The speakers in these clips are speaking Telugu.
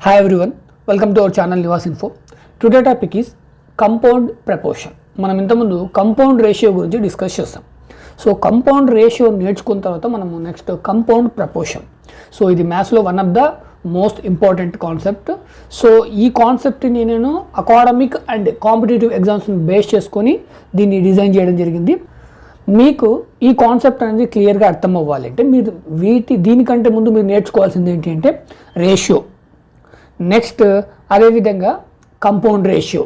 Hi everyone, welcome to our channel Nivas Info. Today topic is compound proportion. మనం ఇంతకుముందు కంపౌండ్ రేషియో గురించి డిస్కస్ చేస్తాం. సో కంపౌండ్ రేషియో నేర్చుకున్న తర్వాత మనము నెక్స్ట్ కంపౌండ్ ప్రపోర్షన్. సో ఇది మ్యాథ్స్లో one of the most important concept. So ఈ కాన్సెప్ట్ని నేను అకాడమిక్ అండ్ కాంపిటేటివ్ ఎగ్జామ్స్ని బేస్ చేసుకొని దీన్ని డిజైన్ చేయడం జరిగింది. మీకు ఈ కాన్సెప్ట్ అనేది క్లియర్గా అర్థం అవ్వాలంటే మీరు దీనికంటే ముందు మీరు నేర్చుకోవాల్సింది ఏంటి అంటే రేషియో, నెక్స్ట్ అదేవిధంగా compound ratio,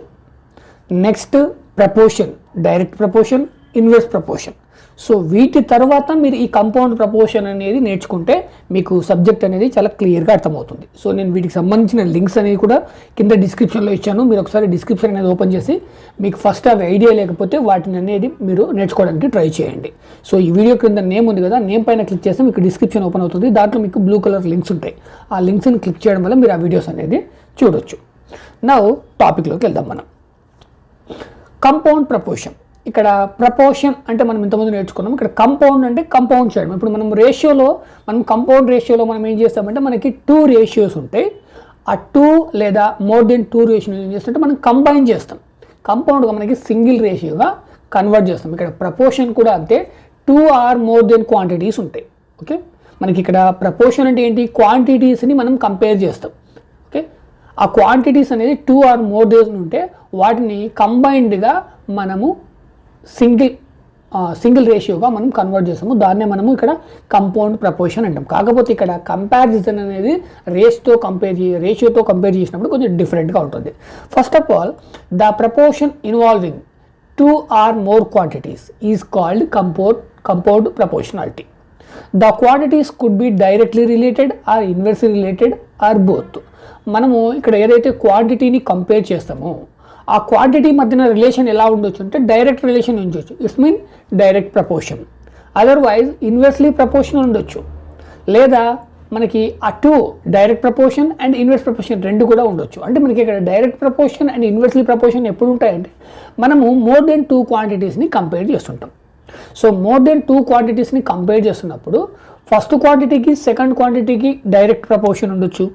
next proportion, direct proportion, inverse proportion. So వీటి తర్వాత మీరు ఈ కంపౌండ్ ప్రపోర్షన్ అనేది నేర్చుకుంటే మీకు సబ్జెక్ట్ అనేది చాలా క్లియర్గా అర్థమవుతుంది. సో నేను వీటికి సంబంధించిన లింక్స్ అనేవి కూడా కింద డిస్క్రిప్షన్లో ఇచ్చాను. మీరు ఒకసారి డిస్క్రిప్షన్ అనేది ఓపెన్ చేసి మీకు ఫస్ట్ అవి ఐడియా లేకపోతే వాటిని అనేది మీరు నేర్చుకోవడానికి ట్రై చేయండి. సో ఈ వీడియో కింద నేమ్ ఉంది కదా, నేమ్ పైన క్లిక్ చేస్తే మీకు డిస్క్రిప్షన్ ఓపెన్ అవుతుంది. దాంట్లో మీకు బ్లూ కలర్ లింక్స్ ఉంటాయి. ఆ లింక్స్ని క్లిక్ చేయడం వల్ల మీరు ఆ వీడియోస్ అనేది చూడొచ్చు. నౌ టాపిక్లోకి వెళ్దాం. మనం కంపౌండ్ ప్రపోర్షన్. ఇక్కడ ప్రపోర్షన్ అంటే మనం ఇంతకుముందు నేర్చుకున్నాం. ఇక్కడ కంపౌండ్ అంటే కంపౌండ్ చేయడం. ఇప్పుడు మనం కంపౌండ్ రేషియోలో మనం ఏం చేస్తామంటే మనకి 2 రేషియోస్ ఉంటాయి. ఆ 2 లేదా మోర్ దెన్ 2 రేషియో ఏం చేస్తుంటే మనం కంబైన్ చేస్తాం. కంపౌండ్గా మనకి సింగిల్ రేషియోగా కన్వర్ట్ చేస్తాం. ఇక్కడ ప్రపోర్షన్ కూడా అంతే, 2 ఆర్ మోర్ దెన్ క్వాంటిటీస్ ఉంటాయి. ఓకే, మనకి ఇక్కడ ప్రపోర్షన్ అంటే ఏంటి, క్వాంటిటీస్ని మనం కంపేర్ చేస్తాం. ఓకే, ఆ క్వాంటిటీస్ అనేది 2 ఆర్ మోర్ దెన్ ఉంటే వాటిని కంబైన్డ్గా మనము సింగిల్ రేషియోగా మనం కన్వర్ట్ చేస్తాము. దాన్నే మనము ఇక్కడ కంపౌండ్ ప్రపోర్షన్ అంటాం. కాకపోతే ఇక్కడ కంపారిజన్ అనేది రేషియోతో కంపేర్ చేసినప్పుడు కొంచెం డిఫరెంట్గా ఉంటుంది. First of all, the proportion involving 2 or more quantities is called compound proportionality. The quantities could be directly related or inversely related or both. మనము ఇక్కడ ఏదైతే క్వాంటిటీని కంపేర్ చేస్తామో ఆ క్వాంటిటీ మధ్యన రిలేషన్ ఎలా ఉండొచ్చు అంటే డైరెక్ట్ రిలేషన్ ఉండొచ్చు, it's mean direct proportion. Otherwise inversely proportion ఉండొచ్చు, లేదా మనకి ఆ 2 direct proportion and inverse proportion రెండు కూడా ఉండొచ్చు. అంటే మనకి ఇక్కడ direct proportion and inversely proportion ఎప్పుడు ఉంటాయంటే మనము మోర్ దెన్ 2 క్వాంటిటీస్ని కంపేర్ చేస్తుంటాం. సో మోర్ దెన్ 2 క్వాంటిటీస్ని కంపేర్ చేస్తున్నప్పుడు ఫస్ట్ క్వాంటిటీకి సెకండ్ క్వాంటిటీకి డైరెక్ట్ ప్రపోర్షన్ ఉండొచ్చు,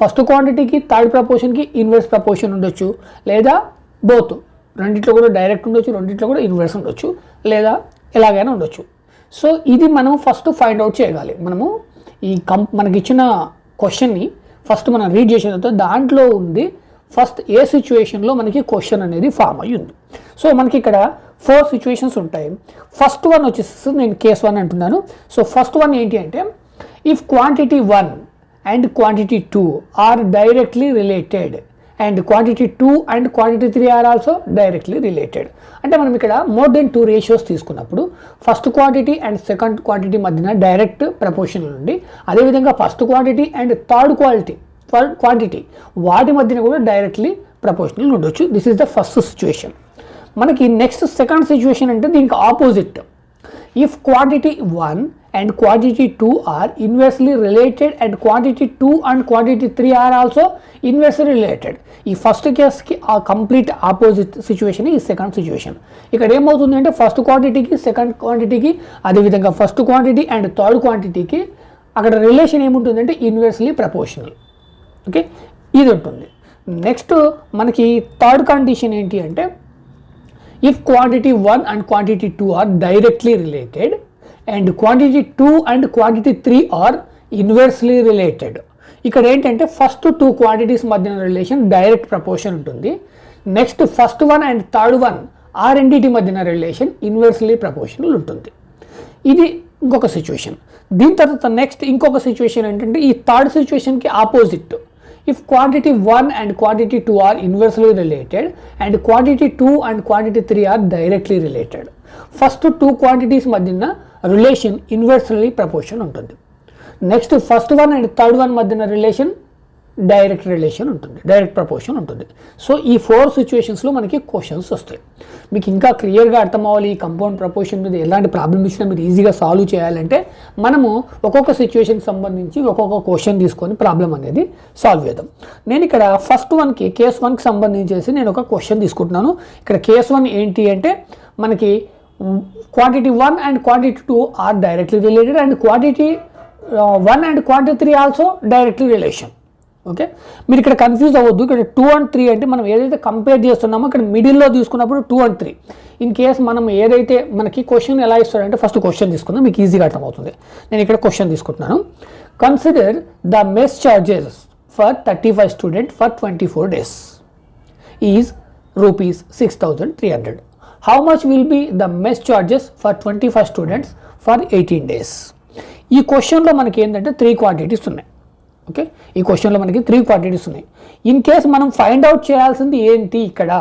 ఫస్ట్ క్వాంటిటీకి థర్డ్ ప్రపోర్షన్కి ఇన్వర్స్ ప్రపోర్షన్ ఉండొచ్చు, లేదా బోత్, రెండిట్లో కూడా డైరెక్ట్ ఉండొచ్చు, రెండిట్లో కూడా ఇన్వర్స్ ఉండొచ్చు, లేదా ఎలాగైనా ఉండొచ్చు. సో ఇది మనం ఫస్ట్ ఫైండ్ అవుట్ చేయగాలి. మనము మనకి ఇచ్చిన క్వశ్చన్ని ఫస్ట్ మనం రీడ్ చేసిన తర్వాత దాంట్లో ఉంది ఫస్ట్ ఏ సిచ్యువేషన్లో మనకి క్వశ్చన్ అనేది ఫామ్ అయ్యి ఉంది. సో మనకి ఇక్కడ 4 సిచ్యువేషన్స్ ఉంటాయి. ఫస్ట్ వన్ వచ్చేసి నేను కేస్ 1 అంటున్నాను. సో ఫస్ట్ వన్ ఏంటి అంటే, if quantity 1 and quantity 2 are directly related and quantity 2 and quantity 3 are also directly related. అంటే మనం ఇక్కడ మోర్ దెన్ 2 రేషియోస్ తీసుకున్నప్పుడు first quantity and second quantity మధ్యన డైరెక్ట్ ప్రపోర్షన్ ఉంది. అదేవిధంగా first quantity and third quantity వాటి మధ్యన కూడా డైరెక్ట్లీ ప్రపోర్షనల్ ఉండొచ్చు. This is the first situation. మనకి నెక్స్ట్ సెకండ్ సిచ్యువేషన్ అంటే దీనికి opposite. If quantity 1 and quantity 2 are inversely related and quantity 2 and quantity 3 are also inversely related. ఈ ఫస్ట్ కేస్కి ఆ కంప్లీట్ ఆపోజిట్ సిచ్యువేషన్ ఈ సెకండ్ సిచ్యువేషన్. ఇక్కడ ఏమవుతుంది అంటే ఫస్ట్ క్వాంటిటీకి సెకండ్ క్వాంటిటీకి అదేవిధంగా ఫస్ట్ క్వాంటిటీ అండ్ థర్డ్ క్వాంటిటీకి అక్కడ రిలేషన్ ఏముంటుందంటే ఇన్వర్స్లీ ప్రపోర్షనల్. ఓకే, ఇది ఉంటుంది. నెక్స్ట్ మనకి థర్డ్ కండిషన్ ఏంటి అంటే, if quantity 1 and quantity 2 are directly related and quantity 2 and quantity 3 are inversely related. ఇక్కడ ఏంటంటే ఫస్ట్ 2 క్వాంటిటీస్ మధ్యన రిలేషన్ డైరెక్ట్ ప్రపోర్షన్ ఉంటుంది. నెక్స్ట్ ఫస్ట్ 1 అండ్ థర్డ్ 1 ఆ రెండింటి మధ్యన రిలేషన్ ఇన్వర్స్లీ ప్రపోర్షనల్ ఉంటుంది. ఇది ఇంకొక సిచ్యువేషన్. దీని తర్వాత నెక్స్ట్ ఇంకొక సిచ్యువేషన్ ఏంటంటే ఈ థర్డ్ సిచ్యువేషన్కి opposite. If quantity 1 and quantity 2 are inversely related and quantity 2 and quantity 3 are directly related. First 2 quantities మధ్యన రిలేషన్ ఇన్వర్స్లీ ప్రపోర్షన్ ఉంటుంది. నెక్స్ట్ ఫస్ట్ 1 అండ్ థర్డ్ 1 మధ్యన రిలేషన్ డైరెక్ట్ రిలేషన్ ఉంటుంది, డైరెక్ట్ ప్రపోర్షన్ ఉంటుంది. సో ఈ 4 సిచ్యువేషన్స్లో మనకి క్వశ్చన్స్ వస్తాయి. మీకు ఇంకా క్లియర్గా అర్థం అవ్వాలి ఈ కంపౌండ్ ప్రపోర్షన్ మీద ఎలాంటి ప్రాబ్లమ్ ఇచ్చినా మీరు ఈజీగా సాల్వ్ చేయాలంటే మనము ఒక్కొక్క సిచ్యువేషన్కి సంబంధించి ఒక్కొక్క క్వశ్చన్ తీసుకొని ప్రాబ్లం అనేది సాల్వ్ చేద్దాం. నేను ఇక్కడ ఫస్ట్ వన్కి కేస్ 1కి సంబంధించేసి నేను ఒక క్వశ్చన్ తీసుకుంటున్నాను. ఇక్కడ కేస్ 1 ఏంటి అంటే మనకి quantity 1 and quantity 2 are directly related and quantity 1 and quantity 3 also directly relation. Okay, మీరు ఇక్కడ కన్ఫ్యూజ్ అవ్వద్దు. ఇక్కడ 2 and 3 అంటే మనం ఏదైతే కంపేర్ చేస్తున్నామో ఇక్కడ మిడిల్లో తీసుకున్నప్పుడు 2 and 3. ఇన్ కేస్ మనం ఏదైతే మనకి క్వశ్చన్ ఎలా ఇస్తాడంటే ఫస్ట్ క్వశ్చన్ తీసుకుందాం, మీకు ఈజీగా అర్థమవుతుంది. నేను ఇక్కడ క్వశ్చన్ తీసుకుంటున్నాను. Consider the mess charges for 35 student for 24 days is rupees 6,300. How much will be the mess charges for 25 students for 18 days? ఈ క్వశ్చన్లో మనకి ఏంటంటే 3 క్వాంటిటీస్ ఉన్నాయి. ఓకే, ఈ క్వశ్చన్లో మనకి 3 క్వాంటిటీస్ ఉన్నాయి. ఇన్ కేస్ మనం ఫైండ్ అవుట్ చేయాల్సింది ఏంటి, ఇక్కడ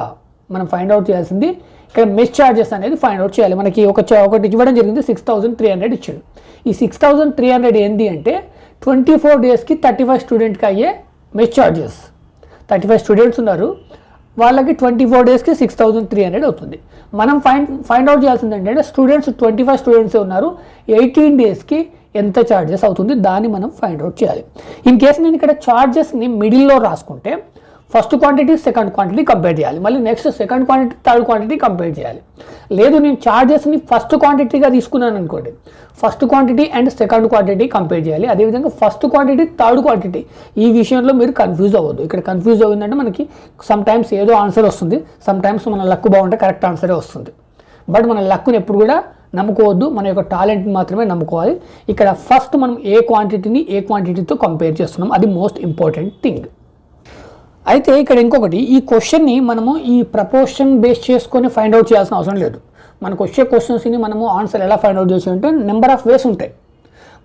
మనం ఫైండ్ అవుట్ చేయాల్సింది ఇక్కడ మెస్ చార్జెస్ అనేది ఫైండ్ అవుట్ చేయాలి. మనకి ఒకటి ఇవ్వడం జరిగింది, 6,300 ఇచ్చాడు. ఈ 6,300 ఏంటి అంటే 24 daysకి 35 స్టూడెంట్కి అయ్యే మెస్ చార్జెస్. 35 స్టూడెంట్స్ ఉన్నారు, వాళ్ళకి 24 daysకి 6,300 అవుతుంది. మనం ఫైండ్ అవుట్ చేయాల్సింది ఏంటంటే స్టూడెంట్స్ 25 స్టూడెంట్సే ఉన్నారు, 18 daysకి ఎంత ఛార్జెస్ అవుతుంది దాన్ని మనం ఫైండ్ అవుట్ చేయాలి. ఇన్ కేసు నేను ఇక్కడ ఛార్జెస్ని మిడిల్లో రాసుకుంటే first quantity second quantity compare చేయాలి, మళ్ళీ next second quantity third quantity compare చేయాలి. లేదు నేను ఛార్జెస్ని ఫస్ట్ క్వాంటిటీగా తీసుకున్నాను అనుకోండి, first quantity and second quantity compare చేయాలి. అదేవిధంగా ఫస్ట్ క్వాంటిటీ థర్డ్ క్వాంటిటీ. ఈ విషయంలో మీరు కన్ఫ్యూజ్ అవ్వద్దు. ఇక్కడ కన్ఫ్యూజ్ అవ్వదంటే మనకి సమ్ టైమ్స్ ఏదో ఆన్సర్ వస్తుంది, సమ్ టైమ్స్ మన లక్ బాగుంటే కరెక్ట్ ఆన్సరే వస్తుంది. బట్ మన లక్ని ఎప్పుడు కూడా నమ్ముకోవద్దు, మన యొక్క టాలెంట్ని మాత్రమే నమ్ముకోవాలి. ఇక్కడ ఫస్ట్ మనం ఏ క్వాంటిటీని ఏ క్వాంటిటీతో కంపేర్ చేస్తున్నాం, అది మోస్ట్ ఇంపార్టెంట్ థింగ్. అయితే ఇక్కడ ఇంకొకటి, ఈ క్వశ్చన్ని మనము ఈ ప్రపోర్షన్ బేస్ చేసుకొని ఫైండ్ అవుట్ చేయాల్సిన అవసరం లేదు. మనకు వచ్చే క్వశ్చన్స్ని మనము ఆన్సర్ ఎలా ఫైండ్ అవుట్ చేసి అంటే నెంబర్ ఆఫ్ వేస్ ఉంటాయి.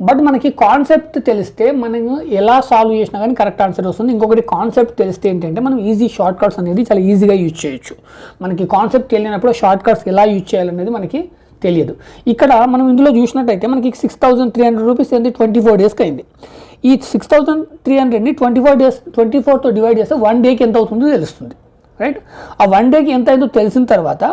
బట్ మనకి కాన్సెప్ట్ తెలిస్తే మనము ఎలా సాల్వ్ చేసినా కానీ కరెక్ట్ ఆన్సర్ వస్తుంది. ఇంకొకటి కాన్సెప్ట్ తెలిస్తే ఏంటంటే మనం ఈజీ షార్ట్ కట్స్ అనేది చాలా ఈజీగా యూజ్ చేయొచ్చు. మనకి కాన్సెప్ట్ తెలియనప్పుడు షార్ట్ కట్స్ ఎలా యూజ్ చేయాలనేది మనకి తెలియదు. ఇక్కడ మనం ఇందులో చూసినట్టయితే మనకి 6,300 రూపీస్ ఏంటి 24 daysకి అయింది. ఈ 6,300ని 24తో డివైడ్ చేస్తే 1 dayకి ఎంత అవుతుందో తెలుస్తుంది, రైట్? ఆ 1 dayకి ఎంత అయిందో తెలిసిన తర్వాత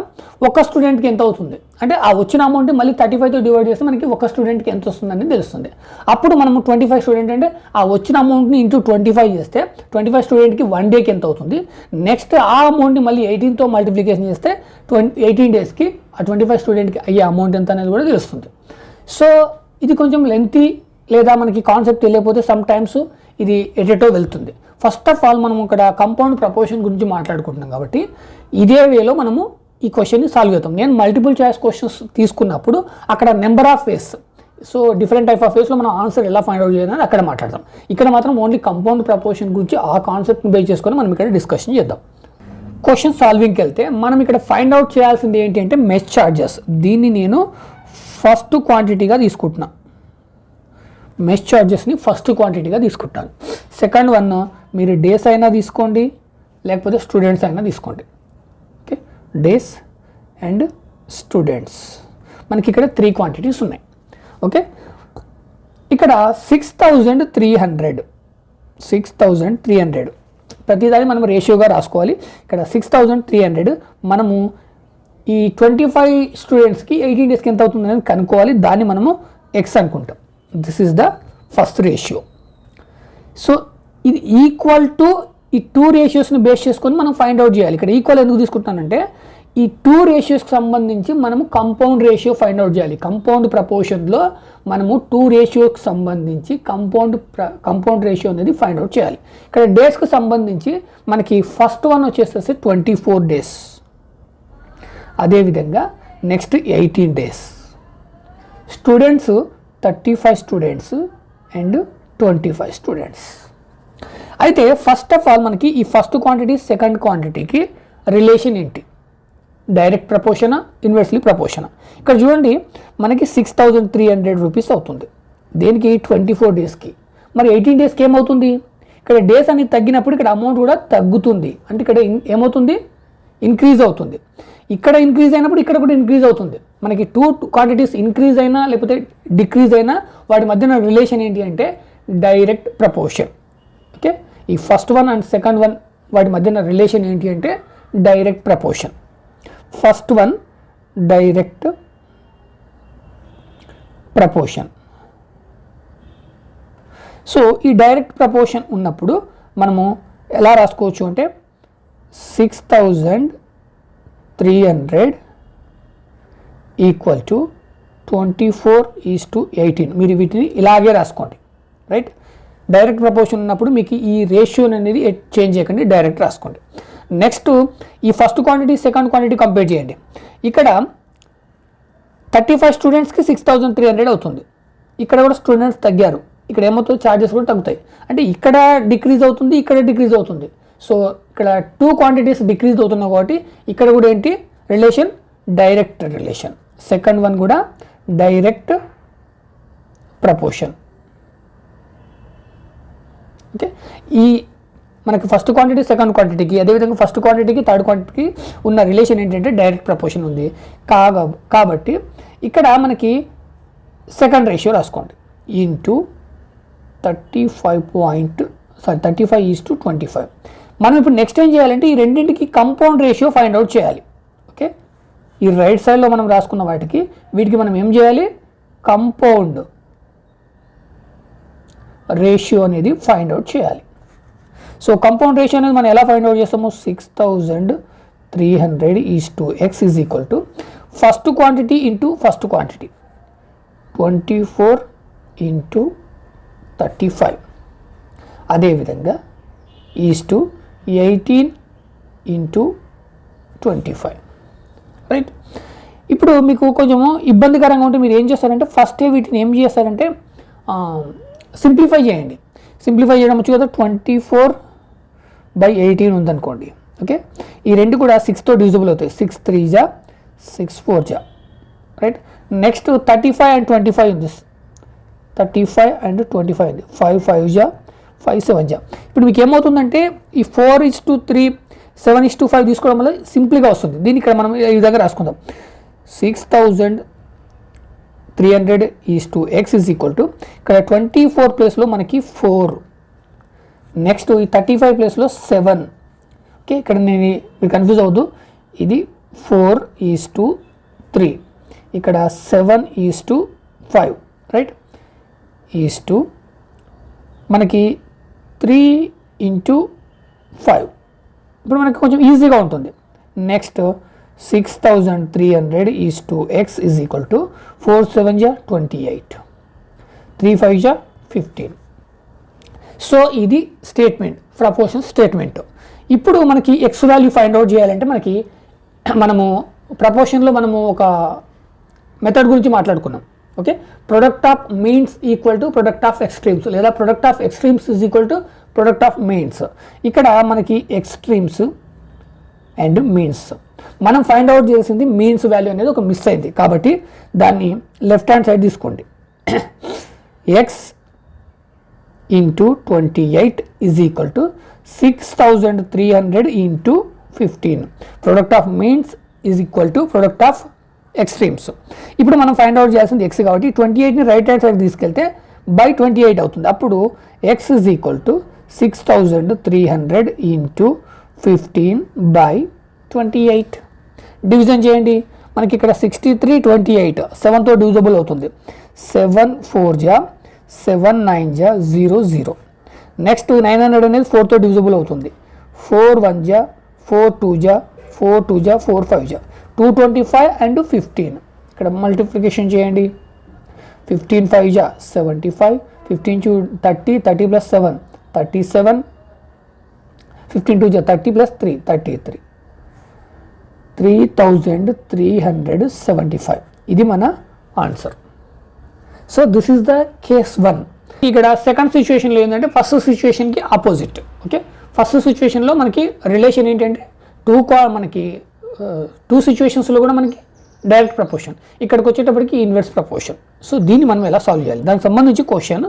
ఒక స్టూడెంట్కి ఎంత అవుతుంది అంటే ఆ వచ్చిన అమౌంట్ మళ్ళీ 35తో డివైడ్ చేస్తే మనకి ఒక స్టూడెంట్కి ఎంత వస్తుందని తెలుస్తుంది. అప్పుడు మనము 25 స్టూడెంట్ అంటే ఆ వచ్చిన అమౌంట్ని ఇంటూ 25 చేస్తే 25 స్టూడెంట్కి 1 dayకి ఎంత అవుతుంది. నెక్స్ట్ ఆ అమౌంట్ని మళ్ళీ 18తో మల్టిప్లికేషన్ చేస్తే 18 daysకి ఆ 25 స్టూడెంట్కి అయ్యే అమౌంట్ ఎంత అనేది కూడా తెలుస్తుంది. సో ఇది కొంచెం లెంతీ లేదా మనకి కాన్సెప్ట్ తెలియకపోతే సమ్ టైమ్స్ ఇది ఎటెటో వెళ్తుంది. ఫస్ట్ ఆఫ్ ఆల్ మనం ఇక్కడ కంపౌండ్ ప్రపోర్షన్ గురించి మాట్లాడుకుంటున్నాం కాబట్టి ఇదే వేలో మనము ఈ క్వశ్చన్ని సాల్వ్ చేద్దాం. నేను మల్టిపుల్ చాయిస్ క్వశ్చన్స్ తీసుకున్నప్పుడు అక్కడ number of ways, so different type of వేస్లో మనం ఆన్సర్ ఎలా ఫైండ్ అవుట్ చేయాలని అక్కడ మాట్లాడదాం. ఇక్కడ మాత్రం ఓన్లీ కంపౌండ్ ప్రపోర్షన్ గురించి ఆ కాన్సెప్ట్ని బేస్ చేసుకొని మనం ఇక్కడ డిస్కషన్ చేద్దాం. క్వశ్చన్ సాల్వింగ్కి వెళ్తే మనం ఇక్కడ ఫైండ్ అవుట్ చేయాల్సింది ఏంటి అంటే మెస్ చార్జెస్. దీన్ని నేను ఫస్ట్ క్వాంటిటీగా తీసుకుంటున్నా, మెస్ చార్జెస్ని ఫస్ట్ క్వాంటిటీగా తీసుకుంటాను. సెకండ్ వన్ మీరు డేస్ అయినా తీసుకోండి లేకపోతే స్టూడెంట్స్ అయినా తీసుకోండి. Okay, days and students. మనకి ఇక్కడ 3 క్వాంటిటీస్ ఉన్నాయి. ఓకే, ఇక్కడ 6,300 ప్రతిదాన్ని మనం రేషియోగా రాసుకోవాలి. ఇక్కడ 6,300 మనము ఈ 25 స్టూడెంట్స్కి 18 daysకి ఎంత అవుతుంది అనేది కనుక్కోవాలి. దాన్ని మనము ఎక్స్ అనుకుంటాం. This is the first ratio. So ఇది ఈక్వల్ టు ఈ 2 రేషియోస్ని బేస్ చేసుకొని మనం ఫైండ్ అవుట్ చేయాలి. ఇక్కడ ఈక్వల్ ఎందుకు తీసుకుంటానంటే ఈ 2 రేషియోస్కి సంబంధించి మనము కంపౌండ్ రేషియో ఫైండ్ అవుట్ చేయాలి. కంపౌండ్ ప్రపోర్షన్లో మనము 2 రేషియోకి సంబంధించి కంపౌండ్ రేషియో అనేది ఫైండ్ అవుట్ చేయాలి. ఇక్కడ డేస్కి సంబంధించి మనకి ఫస్ట్ వన్ వచ్చేసేసి 24 days, అదేవిధంగా next 18 days. Students 35 students and 25 students. అయితే ఫస్ట్ ఆఫ్ ఆల్ మనకి ఈ ఫస్ట్ క్వాంటిటీ సెకండ్ క్వాంటిటీకి రిలేషన్ ఏంటి, డైరెక్ట్ ప్రపోర్షనా ఇన్వర్స్లీ ప్రపోర్షనా? ఇక్కడ చూడండి మనకి 6,300 రూపీస్ అవుతుంది దేనికి 24 daysకి. మరి 18 daysకి ఏమవుతుంది? ఇక్కడ డేస్ అనేది తగ్గినప్పుడు ఇక్కడ అమౌంట్ కూడా తగ్గుతుంది, అంటే ఇక్కడ ఏమవుతుంది ఇంక్రీజ్ అవుతుంది. ఇక్కడ ఇంక్రీజ్ అయినప్పుడు ఇక్కడ కూడా ఇంక్రీజ్ అవుతుంది. మనకి 2 క్వాంటిటీస్ ఇంక్రీజ్ అయినా లేకపోతే డిక్రీజ్ అయినా వాటి మధ్యన రిలేషన్ ఏంటి అంటే డైరెక్ట్ ప్రపోర్షన్. ఓకే, ఈ first one and second one వాటి మధ్యన రిలేషన్ ఏంటి అంటే direct proportion. First one direct proportion. So ఈ డైరెక్ట్ ప్రపోర్షన్ ఉన్నప్పుడు మనము ఎలా రాసుకోవచ్చు అంటే 6,300 ఈక్వల్ టు 24:18. మీరు వీటిని ఇలాగే రాసుకోండి, రైట్? డైరెక్ట్ ప్రపోర్షన్ ఉన్నప్పుడు మీకు ఈ రేషియో అనేది చేంజ్ చేయకండి, డైరెక్ట్ రాసుకోండి. నెక్స్ట్ ఈ first quantity second quantity compare చేయండి. ఇక్కడ 35 స్టూడెంట్స్కి 6,300 అవుతుంది. ఇక్కడ కూడా స్టూడెంట్స్ తగ్గారు, ఇక్కడ ఏమవుతుంది, ఛార్జెస్ కూడా తగ్గుతాయి. అంటే ఇక్కడ డిక్రీజ్ అవుతుంది, ఇక్కడ డిక్రీజ్ అవుతుంది. సో ఇక్కడ 2 క్వాంటిటీస్ డిక్రీజ్ అవుతున్నాయి కాబట్టి ఇక్కడ కూడా ఏంటి relation, direct relation. Second one కూడా డైరెక్ట్ ప్రపోర్షన్. ఓకే, ఈ మనకి ఫస్ట్ క్వాంటిటీ సెకండ్ క్వాంటిటీకి, అదేవిధంగా ఫస్ట్ క్వాంటిటీకి థర్డ్ క్వాంటిటీకి ఉన్న రిలేషన్ ఏంటంటే డైరెక్ట్ ప్రపోర్షన్ ఉంది. కాబట్టి ఇక్కడ మనకి సెకండ్ రేషియో రాసుకోండి, ఇంటూ 35:25. మనం ఇప్పుడు నెక్స్ట్ ఏం చేయాలంటే ఈ రెండింటికి కంపౌండ్ రేషియో ఫైండ్ అవుట్ చేయాలి. ఓకే, ఈ రైట్ సైడ్లో మనం రాసుకున్న వీటికి మనం ఏం చేయాలి, కంపౌండ్ రేషియో అనేది ఫైండ్ అవుట్ చేయాలి. సో కంపౌండ్ రేషియో అనేది మనం ఎలా ఫైండ్ అవుట్ చేస్తాము, 6,300:x is equal to first quantity into first quantity 24:35, అదేవిధంగా ఈజ్ టు 18:25. రైట్, ఇప్పుడు మీకు కొంచెము ఇబ్బందికరంగా ఉంటే మీరు ఏం చేస్తారంటే ఫస్ట్ వీటిని ఏం చేస్తారంటే సింప్లిఫై చేయండి. సింప్లిఫై చేయడం వచ్చు కదా, 24/18 ఉందనుకోండి. ఓకే, ఈ రెండు కూడా 6తో డివిజిబుల్ అవుతాయి, 6 3 జా 6 4 జా. రైట్, నెక్స్ట్ 35 and 25 ఉంది, 35 and 25 ఉంది, 5 5 జా 5 7 జా. ఇప్పుడు మీకు ఏమవుతుందంటే ఈ 4:3 7:5 తీసుకోవడం వల్ల సింపుల్గా వస్తుంది. దీన్ని ఇక్కడ మనం ఈ విధంగా రాసుకుందాం, 6,300:x ఈజ్ ఈక్వల్ టు ఇక్కడ 24 ప్లేస్లో మనకి 4, నెక్స్ట్ ఈ 35 ప్లేస్లో 7. ఓకే, ఇక్కడ నేను మీరు కన్ఫ్యూజ్ అవ్వద్దు, ఇది 4:3, ఇక్కడ 7:5. రైట్, ఈజ్ టు మనకి 3:5. ఇప్పుడు మనకి కొంచెం ఈజీగా ఉంటుంది. Next 6,300:x is equal to 4 7 జా 28, 3 5 జా 15. సో ఇది స్టేట్మెంట్, ప్రపోర్షన్ స్టేట్మెంట్. ఇప్పుడు మనకి ఎక్స్ వాల్యూ ఫైండ్ అవుట్ చేయాలంటే మనము ప్రపోర్షన్లో మనము ఒక మెథడ్ గురించి మాట్లాడుకున్నాం. Okay, product of means equal to product of extremes, లేదా product of extremes is equal to product of means. ఇక్కడ మనకి ఎక్స్ట్రీమ్స్ అండ్ మీన్స్ మనం ఫైండ్ అవుట్ చేసింది, మీన్స్ వాల్యూ అనేది ఒక మిస్ అయింది కాబట్టి దాన్ని లెఫ్ట్ హ్యాండ్ సైడ్ తీసుకోండి. X into 28 is equal to 6,300:15. Product of means is equal to product of extremes. ఇప్పుడు మనం ఫైండ్ అవుట్ చేయాల్సింది ఎక్స్ కాబట్టి 28ని రైట్ హ్యాండ్ సైడ్ తీసుకెళ్తే బై 28 అవుతుంది. అప్పుడు X is equal to 6,300:15/28. Division చేయండి, మనకి ఇక్కడ 63 28 7తో డివిజబుల్ అవుతుంది, 7 4 జా 7 9 జా 0 0. నెక్స్ట్ 900 అనేది 4తో డివిజబుల్ అవుతుంది, 4 1 జా 4 2 జా 4 2 జా 4 5 జా 225 and 15. ఇక్కడ మల్టిప్లికేషన్ చేయండి, 15 5 జా 75, 15 2 30, 30 + 7 37, 15 2 జా 30 + 3 33, 3,375. ఇది మన answer. So this is the case 1. ఇక్కడ సెకండ్ సిచ్యువేషన్లో ఏంటంటే ఫస్ట్ సిచ్యువేషన్కి ఆపోజిట్. ఓకే, ఫస్ట్ సిచ్యువేషన్లో మనకి రిలేషన్ ఏంటంటే మనకి 2 సిచ్యువేషన్స్లో కూడా మనకి డైరెక్ట్ ప్రపోర్షన్, ఇక్కడికి వచ్చేటప్పటికి ఇన్వర్స్ ప్రపోర్షన్. సో దీన్ని మనం ఎలా సాల్వ్ చేయాలి, దానికి సంబంధించి question,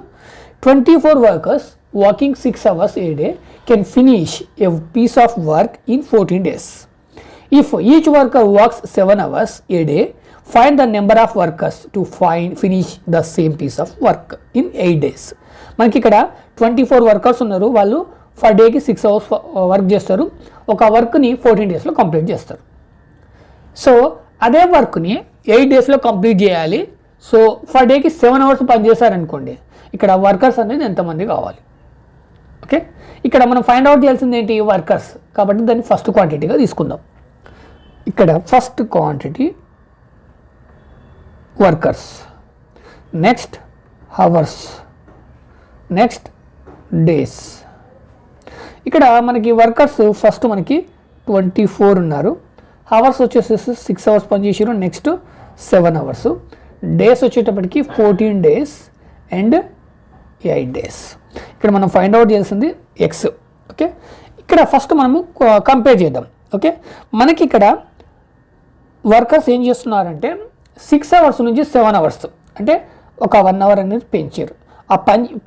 24 workers working 6 hours a day can finish a piece of work in 14 days. If each worker works 7 hours a day, find the number of workers to finish the same piece of work in 8 days. మనకి ఇక్కడ 24 వర్కర్స్ ఉన్నారు, వాళ్ళు ఫర్ డేకి 6 hours వర్క్ చేస్తారు, ఒక వర్క్ని 14 daysలో కంప్లీట్ చేస్తారు. సో అదే వర్క్ని 8 daysలో కంప్లీట్ చేయాలి. సో ఫర్ డేకి 7 hours పని చేశారనుకోండి, ఇక్కడ వర్కర్స్ అనేది ఎంతమంది కావాలి. ఓకే, ఇక్కడ మనం ఫైండ్ అవుట్ చేయాల్సింది ఏంటి, వర్కర్స్. కాబట్టి దాన్ని ఫస్ట్ క్వాంటిటీగా తీసుకుందాం. ఇక్కడ first quantity workers, next hours, next days. ఇక్కడ మనకి వర్కర్స్ ఫస్ట్ మనకి 24 ఉన్నారు. అవర్స్ వచ్చేసేసి 6 అవర్స్ పనిచేసారు. Next 7 hours. డేస్ వచ్చేటప్పటికి 14 డేస్ అండ్ 8 డేస్. ఇక్కడ మనం ఫైండ్ అవుట్ చేయాల్సింది ఎక్స్. ఓకే, ఇక్కడ ఫస్ట్ మనము కంపేర్ చేద్దాం. ఓకే, మనకి ఇక్కడ వర్కర్స్ ఏం చేస్తున్నారంటే 6 అవర్స్ నుంచి 7 అవర్స్ అంటే ఒక 1 అవర్ అనేది పెంచారు. ఆ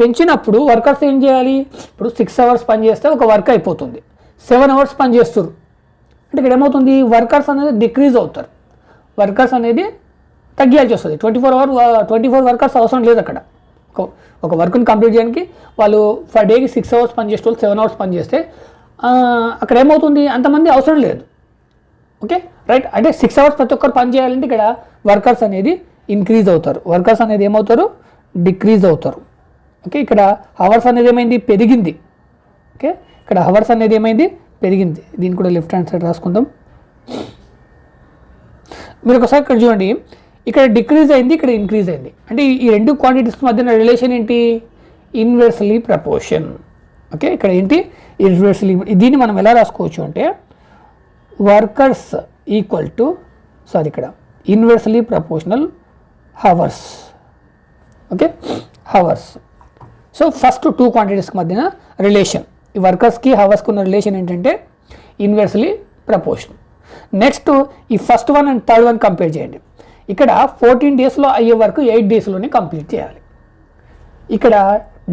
పెంచినప్పుడు వర్కర్స్ ఏం చేయాలి? ఇప్పుడు 6 అవర్స్ పని చేస్తే ఒక వర్క్ అయిపోతుంది. 7 అవర్స్ పని చేస్తారు అంటే ఇక్కడ ఏమవుతుంది? వర్కర్స్ అనేది డిక్రీజ్ అవుతారు. వర్కర్స్ అనేది తగ్గియాల్సి వస్తుంది. 24 వర్కర్స్ అవసరం లేదు అక్కడ. ఒక వర్క్ని కంప్లీట్ చేయడానికి వాళ్ళు ఫర్ డేకి 6 అవర్స్ పని చేసే వాళ్ళు 7 అవర్స్ పని చేస్తే అక్కడ ఏమవుతుంది? అంతమంది అవసరం లేదు. ఓకే రైట్, అంటే 6 అవర్స్ ప్రతి ఒక్కరు పని చేయాలంటే ఇక్కడ వర్కర్స్ అనేది ఇంక్రీజ్ అవుతారు. వర్కర్స్ అనేది ఏమవుతారు? డిక్రీజ్ అవుతారు. ఓకే, ఇక్కడ అవర్స్ అనేది ఏమైంది? పెరిగింది. ఓకే, ఇక్కడ అవర్స్ అనేది ఏమైంది? పెరిగింది. దీన్ని కూడా లెఫ్ట్ హ్యాండ్ సైడ్ రాసుకుందాం. మీరు ఒకసారి ఇక్కడ చూడండి, ఇక్కడ డిక్రీజ్ అయింది, ఇక్కడ ఇంక్రీజ్ అయింది. అంటే ఈ రెండు క్వాంటిటీస్ మధ్యన రిలేషన్ ఏంటి? Inversely proportion. ఓకే, ఇక్కడ ఏంటి? ఇన్వర్స్లీ. దీన్ని మనం ఎలా రాసుకోవచ్చు అంటే వర్కర్స్ ఈక్వల్ టు ఇక్కడ inversely proportional hours. Okay, hours. So first two క్వాంటిటీస్కి మధ్యన రిలేషన్, ఈ వర్కర్స్కి హవర్స్కి ఉన్న రిలేషన్ ఏంటంటే ఇన్వర్స్లీ ప్రపోర్షన్. నెక్స్ట్ ఈ first one and third one compare చేయండి. ఇక్కడ 14 డేస్లో అయ్యే వర్క్ 8 డేస్లోనే కంప్లీట్ చేయాలి. ఇక్కడ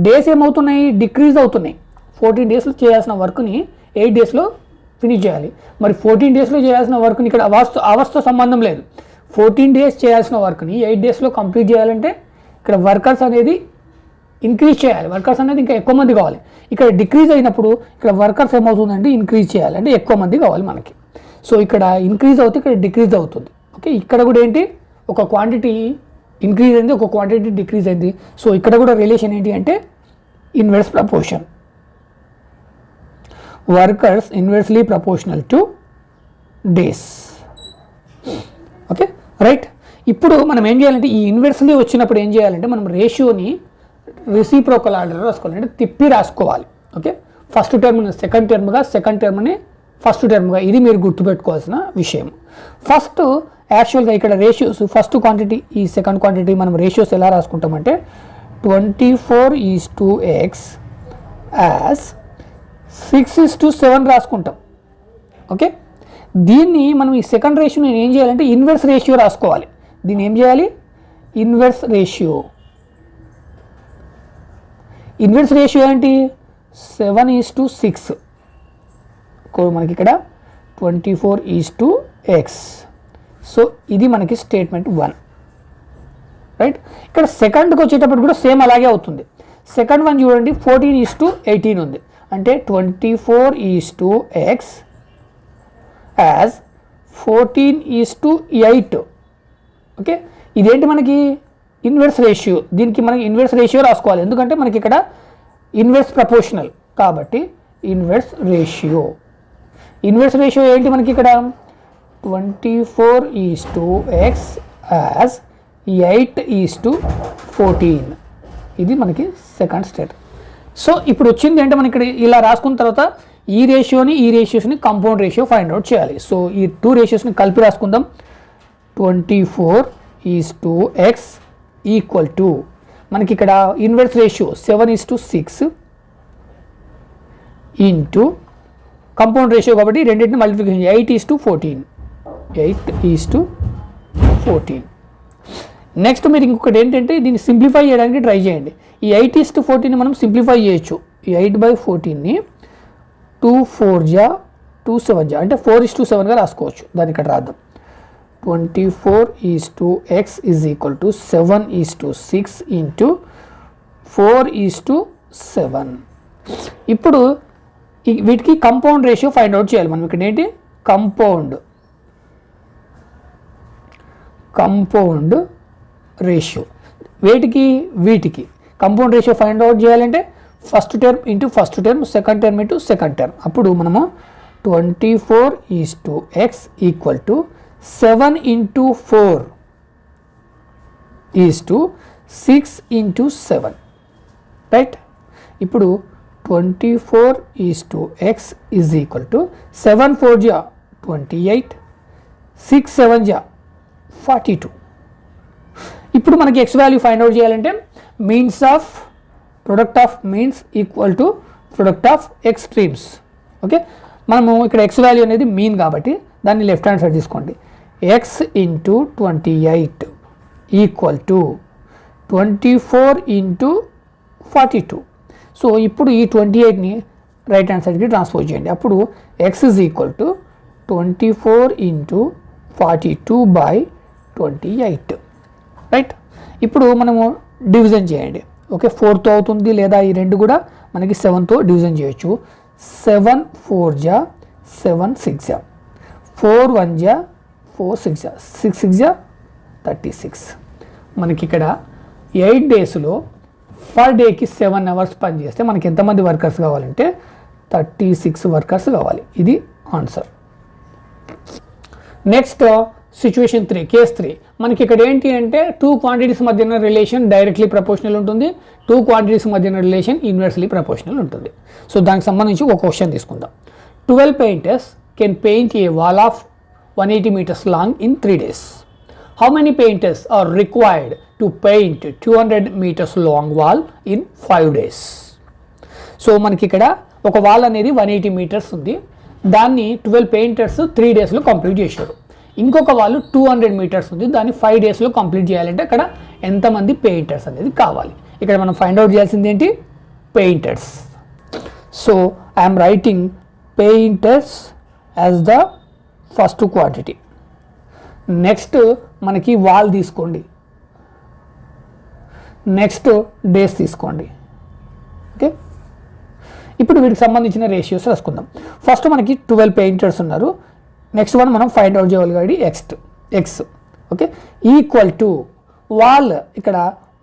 డేస్ ఏమవుతున్నాయి? డిక్రీజ్ అవుతున్నాయి. 14 డేస్లో చేయాల్సిన వర్క్ని 8 డేస్లో ఫినిష్ చేయాలి. మరి 14 డేస్లో చేయాల్సిన వర్క్ని ఇక్కడ అవర్స్తో సంబంధం లేదు. 14 డేస్ చేయాల్సిన వర్క్ని 8 డేస్లో కంప్లీట్ చేయాలంటే ఇక్కడ వర్కర్స్ అనేది ఇంక్రీజ్ చేయాలి. వర్కర్స్ అనేది ఇంకా ఎక్కువ మంది కావాలి. ఇక్కడ డిక్రీజ్ అయినప్పుడు ఇక్కడ వర్కర్స్ ఏమవుతుందంటే ఇంక్రీజ్ చేయాలి, అంటే ఎక్కువ మంది కావాలి మనకి. సో ఇక్కడ ఇంక్రీజ్ అవుతుంది, ఇక్కడ డిక్రీజ్ అవుతుంది. ఓకే, ఇక్కడ కూడా ఏంటి? ఒక క్వాంటిటీ ఇంక్రీజ్ అయింది, ఒక క్వాంటిటీ డిక్రీజ్ అయింది. సో ఇక్కడ కూడా రిలేషన్ ఏంటి అంటే inverse proportion. Workers inversely proportional to days. Okay right, ఇప్పుడు మనం ఏం చేయాలంటే ఈ ఇన్వర్స్లీ వచ్చినప్పుడు ఏం చేయాలంటే మనం రేషియోని రెసిప్రోకల్ ఆర్డర్ రాసుకోవాలి, అంటే తిప్పి రాసుకోవాలి. ఓకే, ఫస్ట్ టర్మ్ని సెకండ్ టర్మ్గా, సెకండ్ టర్మ్ని ఫస్ట్ టర్మ్గా. ఇది మీరు గుర్తుపెట్టుకోవాల్సిన విషయం. ఫస్ట్ యాక్చువల్గా ఇక్కడ రేషియోస్, ఫస్ట్ క్వాంటిటీ ఈ సెకండ్ క్వాంటిటీ మనం రేషియోస్ ఎలా రాసుకుంటామంటే 24:x యాజ్ 6:7 రాసుకుంటాం. ఓకే, దీన్ని మనం ఈ సెకండ్ రేషియో నేను ఏం చేయాలంటే ఇన్వర్స్ రేషియో రాసుకోవాలి. దీన్ని ఏం చేయాలి? Inverse ratio. ఇన్వర్స్ రేషియో ఏంటి? 7:6. మనకి ఇక్కడ 24:x. సో ఇది మనకి స్టేట్మెంట్ 1 రైట్. ఇక్కడ సెకండ్కి వచ్చేటప్పుడు కూడా సేమ్ అలాగే అవుతుంది. సెకండ్ వన్ చూడండి 14:18 ఉంది, అంటే 24:x యాజ్ 14:8. ఓకే, ఇదేంటి మనకి? Inverse ratio. దీనికి మనకి ఇన్వర్స్ రేషియో రాసుకోవాలి, ఎందుకంటే మనకి ఇక్కడ ఇన్వర్స్ ప్రపోర్షనల్ కాబట్టి ఇన్వర్స్ రేషియో. ఇన్వర్స్ రేషియో ఏంటి మనకి ఇక్కడ? 24:x as 8:14. ఇది మనకి సెకండ్ స్టేట్. సో ఇప్పుడు వచ్చింది అంటే మనకి ఇక్కడ ఇలా రాసుకున్న తర్వాత ఈ రేషియోస్ని కంపౌండ్ రేషియో ఫైండ్ అవుట్ చేయాలి. సో ఈ టూ రేషియోస్ని కలిపి రాసుకుందాం. 24:x ఈక్వల్ టు మనకి ఇక్కడ inverse ratio 7:6 into compound ratio కాబట్టి రెండింటిని మల్టిప్లికేషన్ 8:14. 8:14. నెక్స్ట్ మీరు ఇంకొకటి ఏంటంటే దీన్ని సింప్లిఫై చేయడానికి ట్రై చేయండి. ఈ 8:14ని మనం సింప్లిఫై చేయొచ్చు. ఈ 8/14ని 2 4 2 7 అంటే 4:7గా రాసుకోవచ్చు. దాన్ని ఇక్కడ రాద్దాం. 24:x is equal to 7:6 into 4:7. ఇప్పుడు వీటికి కంపౌండ్ రేషియో ఫైండ్ అవుట్ చేయాలి మనం. ఇక్కడ ఏంటి? Compound ratio. వీటికి కంపౌండ్ రేషియో ఫైండ్ అవుట్ చేయాలంటే first term into first term, second term into second term. అప్పుడు మనము 24:x ఈక్వల్ టు 7:4 6:7 రైట్. ఇప్పుడు 24:x is equal to 7 4 ja 28, 6 7 ja 42. ఇప్పుడు మనకి x వాల్యూ ఫైండ్ అవుట్ చేయాలంటే means of product of means equal to product of extremes. Okay, మనము ఇక్కడ x వాల్యూ అనేది మీన్ కాబట్టి దాన్ని లెఫ్ట్ హ్యాండ్ సైడ్ తీసుకోండి. x into 28 equal to 24 into 42. So ఇప్పుడు ఈ 28ని రైట్ హ్యాండ్ సైడ్కి ట్రాన్స్పోజ్ చేయండి. అప్పుడు x is equal to 24 into 42/28. Right, ఇప్పుడు మనము డివిజన్ చేయండి. ఓకే, 4తో అవుతుంది, లేదా ఈ రెండు కూడా మనకి 7తో డివిజన్ చేయొచ్చు. 7 4 జా 7 6 జా 4 1 జా 4 6 జా 6 6 జా 36. మనకి ఇక్కడ 8 డేస్లో పర్ డేకి 7 అవర్స్ పని చేస్తే మనకి ఎంతమంది వర్కర్స్ కావాలంటే 36 వర్కర్స్ కావాలి. ఇది ఆన్సర్. Next situation 3, case 3. మనకి ఇక్కడ ఏంటి అంటే 2 క్వాంటిటీస్ మధ్యన రిలేషన్ డైరెక్ట్లీ ప్రపోర్షనల్ ఉంటుంది, 2 క్వాంటిటీస్ మధ్యన రిలేషన్ ఇన్వర్స్లీ ప్రపోర్షనల్ ఉంటుంది. సో దానికి సంబంధించి ఒక క్వశ్చన్ తీసుకుందాం. 12 painters can paint a wall of 180 meters long in 3 days. How many painters are required to paint 200 meters long wall in 5 days? So మనకి ఇక్కడ ఒక వాల్ అనేది 180 మీటర్స్ ఉంది, దాన్ని 12 పెయింటర్స్ 3 డేస్లో కంప్లీట్ చేశారు. ఇంకొక వాళ్ళు 200 మీటర్స్ ఉంది, దాన్ని 5 డేస్లో కంప్లీట్ చేయాలంటే అక్కడ ఎంతమంది పెయింటర్స్ అనేది కావాలి. ఇక్కడ మనం ఫైండ్ అవుట్ చేయాల్సింది ఏంటి? Painters. So I'm writing painters as the first quantity. Next మనకి వాల్ తీసుకోండి, నెక్స్ట్ డేస్ తీసుకోండి. ఓకే, ఇప్పుడు వీటికి సంబంధించిన రేషియోస్ రాసుకుందాం. ఫస్ట్ మనకి 12 పెయింటర్స్ ఉన్నారు. నెక్స్ట్ వన్ మనం ఫైండ్ అవుట్ చేయాలి కాబట్టి x. Okay, equal to wall ఇక్కడ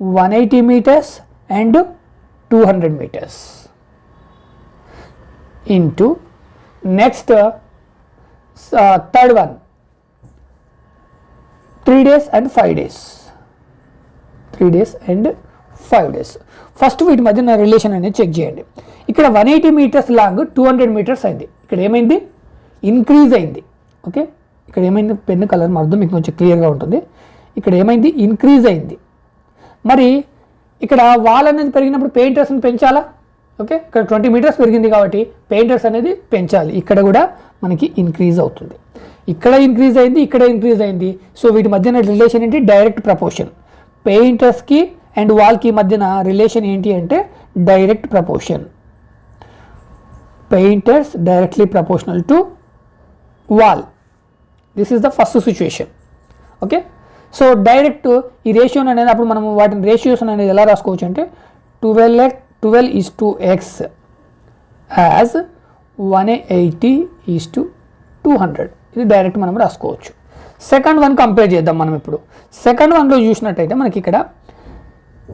180 metres and 200 metres into next third one 3 days and 5 days. 3 days and 5 days. First వీటి మధ్య నా రిలేషన్ అనేది చెక్ చేయండి. ఇక్కడ 180 మీటర్స్ లాంగ్ 200 మీటర్స్ అయింది. ఇక్కడ ఏమైంది? ఇంక్రీజ్ అయింది. ఓకే, ఇక్కడ ఏమైంది? పెన్ కలర్ మారుద్దాం, మీకు కొంచెం క్లియర్గా ఉంటుంది. ఇక్కడ ఏమైంది? ఇంక్రీజ్ అయింది. మరి ఇక్కడ వాల్ అనేది పెరిగినప్పుడు పెయింటర్స్ని పెంచాలా? ఓకే, ఇక్కడ 20 మీటర్స్ పెరిగింది కాబట్టి పెయింటర్స్ అనేది పెంచాలి. ఇక్కడ కూడా మనకి ఇంక్రీజ్ అవుతుంది. ఇక్కడ ఇంక్రీజ్ అయింది, ఇక్కడ ఇంక్రీజ్ అయింది. సో వీటి మధ్యన రిలేషన్ ఏంటి? Direct proportion. పెయింటర్స్కి అండ్ వాల్కి మధ్యన రిలేషన్ ఏంటి అంటే direct proportion. Painters directly proportional to wall. This is the first situation. Okay, so direct ఈ రేషియోని అనేది అప్పుడు మనం వాటిని రేషియోస్ అనేది ఎలా రాసుకోవచ్చు అంటే 12:x యాజ్ 180:200. ఇది డైరెక్ట్ మనం రాసుకోవచ్చు. సెకండ్ వన్ కంపేర్ చేద్దాం మనం. ఇప్పుడు సెకండ్ వన్లో చూసినట్టయితే మనకి ఇక్కడ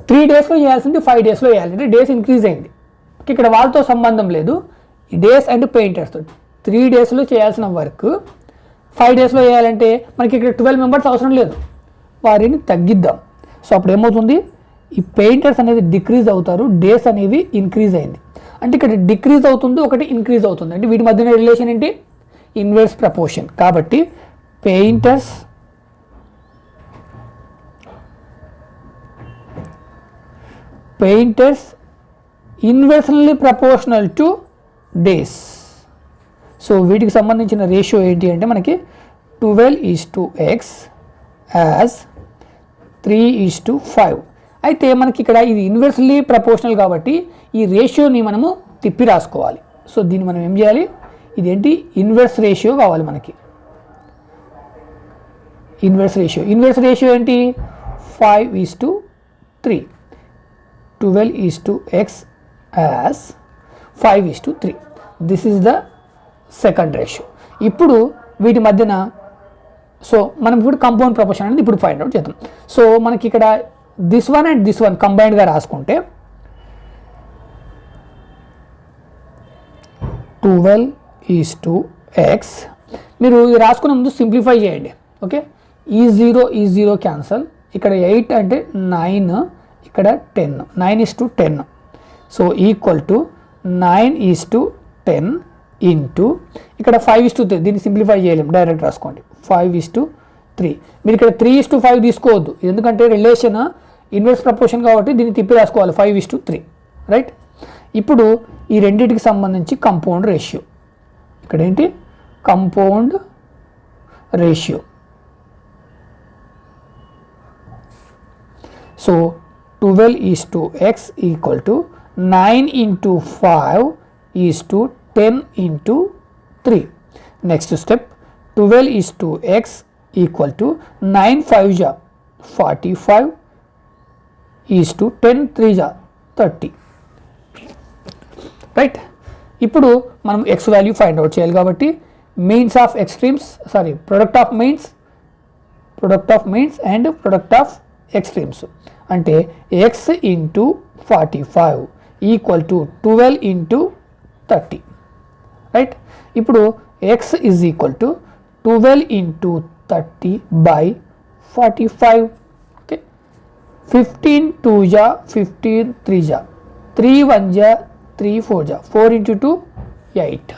3 డేస్లో చేయాల్సింది 5 డేస్లో చేయాలి, అంటే డేస్ ఇంక్రీజ్ అయింది. ఇక్కడ వాళ్ళతో సంబంధం లేదు, డేస్ అండ్ పెయింటర్స్తో 3 డేస్లో చేయాల్సిన వర్క్ 5 డేస్లో చేయాలంటే మనకి ఇక్కడ 12 మెంబర్స్ అవసరం లేదు, వారిని తగ్గిద్దాం. సో అప్పుడు ఏమవుతుంది? ఈ పెయింటర్స్ అనేది డిక్రీజ్ అవుతారు, డేస్ అనేవి ఇంక్రీజ్ అయింది. అంటే ఇక్కడ డిక్రీజ్ అవుతుంది, ఒకటి ఇంక్రీజ్ అవుతుంది. అంటే వీటి మధ్యన రిలేషన్ ఏంటి? Inverse proportion. కాబట్టి painters inversely proportional to days. So వీటికి సంబంధించిన రేషియో ఏంటి అంటే మనకి 12:x యాజ్ 3:5. అయితే మనకి ఇక్కడ ఇది ఇన్వర్స్లీ ప్రపోర్షనల్ కాబట్టి ఈ రేషియోని మనము తిప్పి రాసుకోవాలి. సో దీన్ని మనం ఏం చేయాలి? ఇదేంటి? ఇన్వర్స్ రేషియో కావాలి మనకి. ఇన్వర్స్ రేషియో ఏంటి? 5:3. 12:x as 5:3. This is the second ratio. ఇప్పుడు వీటి మధ్యన సో మనం ఇప్పుడు కంపౌండ్ ప్రపోర్షన్ అనేది ఇప్పుడు ఫైండ్ అవుట్ చేద్దాం. సో మనకి ఇక్కడ this one and this one కంబైన్డ్గా రాసుకుంటే 12:x. మీరు ఇది రాసుకునే ముందు సింప్లిఫై చేయండి. ఓకే, ఈ 0 క్యాన్సల్. ఇక్కడ 8 అంటే 9, ఇక్కడ 10, 9:10. సో ఈక్వల్ టు 9:10 ఇంటూ ఇక్కడ 5:3. దీన్ని సింప్లిఫై చేయలేము, డైరెక్ట్ రాసుకోండి. 5:3. మీరు ఇక్కడ 3:5 తీసుకోవద్దు, ఎందుకంటే రిలేషన్ ఇన్వర్స్ ప్రపోర్షన్ కాబట్టి దీన్ని తిప్పి రాసుకోవాలి. 5:3, రైట్. ఇప్పుడు ఈ రెండింటికి సంబంధించి కంపౌండ్ రేషియో, ఇక్కడ ఏంటి compound ratio. So 12:x equal to 9 into 5 is to 10 into 3. Next step, 12:x equal to 9 5 ja 45 is to 10 3 ja 30. Right. ఇప్పుడు మనం x వాల్యూ ఫైండ్ అవుట్ చేయాలి కాబట్టి means of extremes, sorry product of means and product of extremes అంటే x into 45 equal to 12 into 30, right. ఇప్పుడు x is equal to 12 into 30 by 45. Okay, 15 2 జా 15 3 జా 3 1 జా 3 4 జా 4 ఇంటూ 2 8.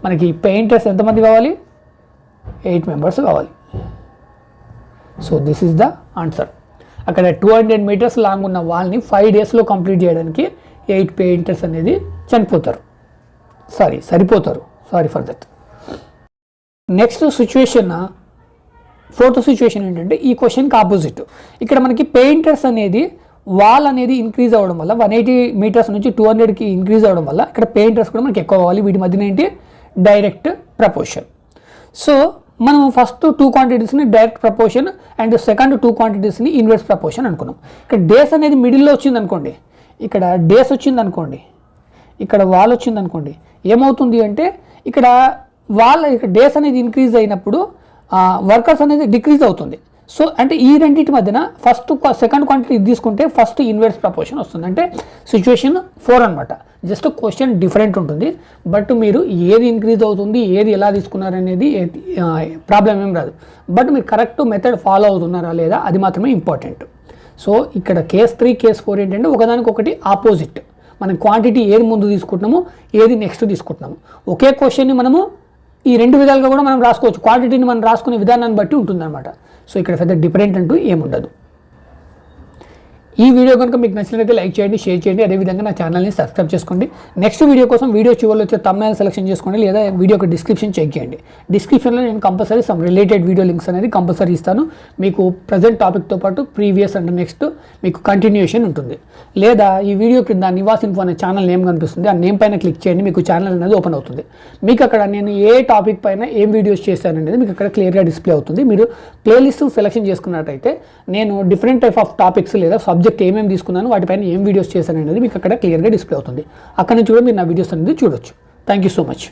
మనకి పెయింటర్స్ ఎంతమంది కావాలి? 8 మెంబర్స్ కావాలి. So this is the answer. అక్కడ 200 మీటర్స్ లాంగ్ ఉన్న వాల్ని 5 డేస్లో కంప్లీట్ చేయడానికి 8 పెయింటర్స్ అనేది సరిపోతారు. Sorry for that. Next situation, fourth situation ఏంటంటే ఈ క్వశ్చన్కి ఆపోజిట్. ఇక్కడ మనకి పెయింటర్స్ అనేది వాల్ అనేది ఇంక్రీజ్ అవ్వడం వల్ల 180 మీటర్స్ నుంచి 200కి ఇంక్రీజ్ అవ్వడం వల్ల ఇక్కడ పెయింటర్స్ కూడా మనకి ఎక్కువ కావాలి. వీటి మధ్యన ఏంటి డైరెక్ట్ ప్రపోర్షన్. సో మనం ఫస్ట్ 2 క్వాంటిటీస్ని డైరెక్ట్ ప్రపోర్షన్ అండ్ సెకండ్ 2 క్వాంటిటీస్ని ఇన్వర్స్ ప్రపోర్షన్ అనుకున్నాం. ఇక్కడ డేస్ అనేది మిడిల్లో వచ్చింది అనుకోండి, ఇక్కడ డేస్ వచ్చింది అనుకోండి, ఇక్కడ వాల్ వచ్చింది అనుకోండి, ఏమవుతుంది అంటే ఇక్కడ డేస్ అనేది ఇంక్రీజ్ అయినప్పుడు వర్కర్స్ అనేది డిక్రీజ్ అవుతుంది. సో అంటే ఈ రెండింటి మధ్యన ఫస్ట్ సెకండ్ క్వాంటిటీ తీసుకుంటే ఫస్ట్ ఇన్వర్స్ ప్రపోర్షన్ వస్తుంది. అంటే సిచ్యువేషన్ 4 అనమాట. జస్ట్ క్వశ్చన్ డిఫరెంట్ ఉంటుంది, బట్ మీరు ఏది ఇంక్రీజ్ అవుతుంది ఏది ఎలా తీసుకున్నారనేది ప్రాబ్లం ఏం రాదు. బట్ మీరు కరెక్ట్ మెథడ్ ఫాలో అవుతున్నారా లేదా అది మాత్రమే ఇంపార్టెంట్. సో ఇక్కడ కేస్ 3 కేస్ 4 ఏంటంటే ఒకదానికొకటి ఆపోజిట్. మనం క్వాంటిటీ ఏది ముందు తీసుకుంటున్నాము ఏది నెక్స్ట్ తీసుకుంటున్నాము. ఒకే క్వశ్చన్ని మనము ఈ 2 విధాలుగా కూడా మనం రాసుకోవచ్చు. క్వాంటిటీని మనం రాసుకునే విధానాన్ని బట్టి ఉంటుందన్నమాట. సో ఇక్కడ పెద్ద డిఫరెంట్ అంటూ ఏముండదు. ఈ వీడియో కనుక మీకు నచ్చినట్లయితే లైక్ చేయండి, షేర్ చేయండి, అదేవిధంగా నా ఛానల్ని సబ్స్క్రైబ్ చేసుకోండి. నెక్స్ట్ వీడియో కోసం వీడియో చివరిలో వచ్చే థంబ్నెయిల్ సెలెక్షన్ చేసుకోండి, లేదా వీడియోకి డిస్క్రిప్షన్ చెక్ చేయండి. డిస్క్రిప్షన్లో నేను compulsory some related video links అనేది కంపల్సరీ ఇస్తాను. మీకు ప్రజెంట్ టాపిక్తో పాటు ప్రీవియస్ అండ్ నెక్స్ట్ మీకు కంటిన్యూషన్ ఉంటుంది. లేదా ఈ వీడియో కింద నివాస్ ఇన్ఫో అనే ఛానల్ నేమ్ కనిపిస్తుంది, ఆ నేమ్ పైన క్లిక్ చేయండి, మీకు ఛానల్ అనేది ఓపెన్ అవుతుంది. మీకు అక్కడ నేను ఏ టాపిక్ పైన ఏం వీడియోస్ చేశాననేది మీకు అక్కడ క్లియర్గా డిస్ప్లే అవుతుంది. మీరు ప్లేలిస్ట్ సెలెక్షన్ చేసుకున్నట్టయితే నేను డిఫరెంట్ టైప్ ఆఫ్ టాపిక్స్ లేదా సబ్జెక్ట్ ఏమేమి తీసుకున్నాను వాటిపైన ఏం వీడియోస్ చేశాను అనేది మీకు అక్కడ క్లియర్గా డిస్ప్లే అవుతుంది. అక్కడ నుంచి కూడా మీరు నా వీడియోస్ అనేది చూడొచ్చు. Thank you so much.